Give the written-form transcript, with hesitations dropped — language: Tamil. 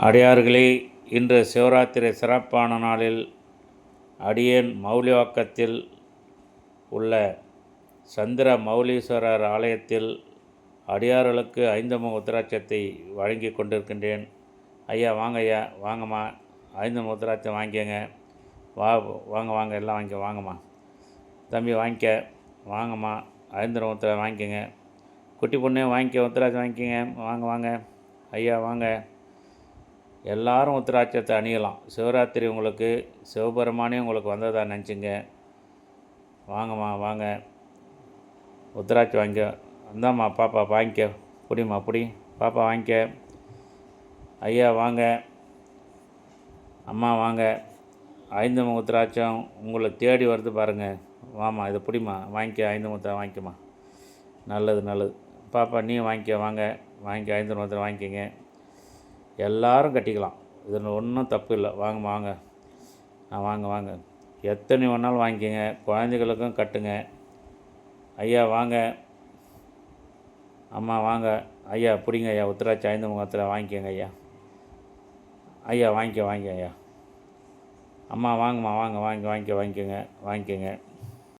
அடியார்களே, இன்று சிவராத்திரி சிறப்பான நாளில் அடியேன் மௌலிவாக்கத்தில் உள்ள சந்திர மௌலீஸ்வரர் ஆலயத்தில் அடியார்களுக்கு ஐந்தமுக உத்திராட்சத்தை வழங்கி கொண்டிருக்கின்றேன். ஐயா வாங்க, ஐயா வாங்கம்மா, ஐந்தமுக உத்திராட்சம் வாங்கிக்கங்க. வாங்க வாங்க எல்லாம் வாங்கிக்க, வாங்கம்மா தம்பி வாங்கிக்க, வாங்கம்மா ஐந்தமுக உத்திராட்சம் வாங்கிக்கங்க. குட்டி பொண்ணே வாங்கிக்க, உத்திராட்சம் வாங்கிக்கங்க. வாங்க வாங்க ஐயா வாங்க. எல்லாரும் உத்திராட்சத்தை அணியலாம். சிவராத்திரி உங்களுக்கு சிவபெருமானே உங்களுக்கு வந்ததாக நினச்சிங்க. வாங்கம்மா வாங்க, உத்திராட்சம் வாங்கிக்க. இந்தாம்மா பாப்பா வாங்கிக்க, புடிம்மா புடி பாப்பா வாங்கிக்க. ஐயா வாங்க, அம்மா வாங்க. ஐந்தமுக உத்திராட்சம் உங்களை தேடி வருது பாருங்கள். வாம்மா இதை பிடிம்மா, வாங்கிக்க, ஐந்தமுக உத்திராட்சம் வாங்கிக்கம்மா. நல்லது நல்லது பாப்பா, நீ வாங்கிக்க, வாங்க வாங்கிக்க, ஐந்தமுக உத்திராட்சம் வாங்கிக்கங்க. எல்லோரும் கட்டிக்கலாம், இதில் ஒன்றும் தப்பு இல்லை. வாங்கம்மா வாங்க, வாங்க வாங்க, எத்தனை வேணாலும் வாங்கிக்கோங்க. குழந்தைகளுக்கும் கட்டுங்க. ஐயா வாங்க, அம்மா வாங்க. ஐயா பிடிங்க ஐயா, உத்திராட்சம் ஐந்தமுக உத்திராட்சம் வாங்கிக்கோங்க ஐயா. ஐயா வாங்கிக்க ஐயா. அம்மா வாங்கம்மா வாங்க, வாங்கிக்கோங்க வாங்கிக்கோங்க.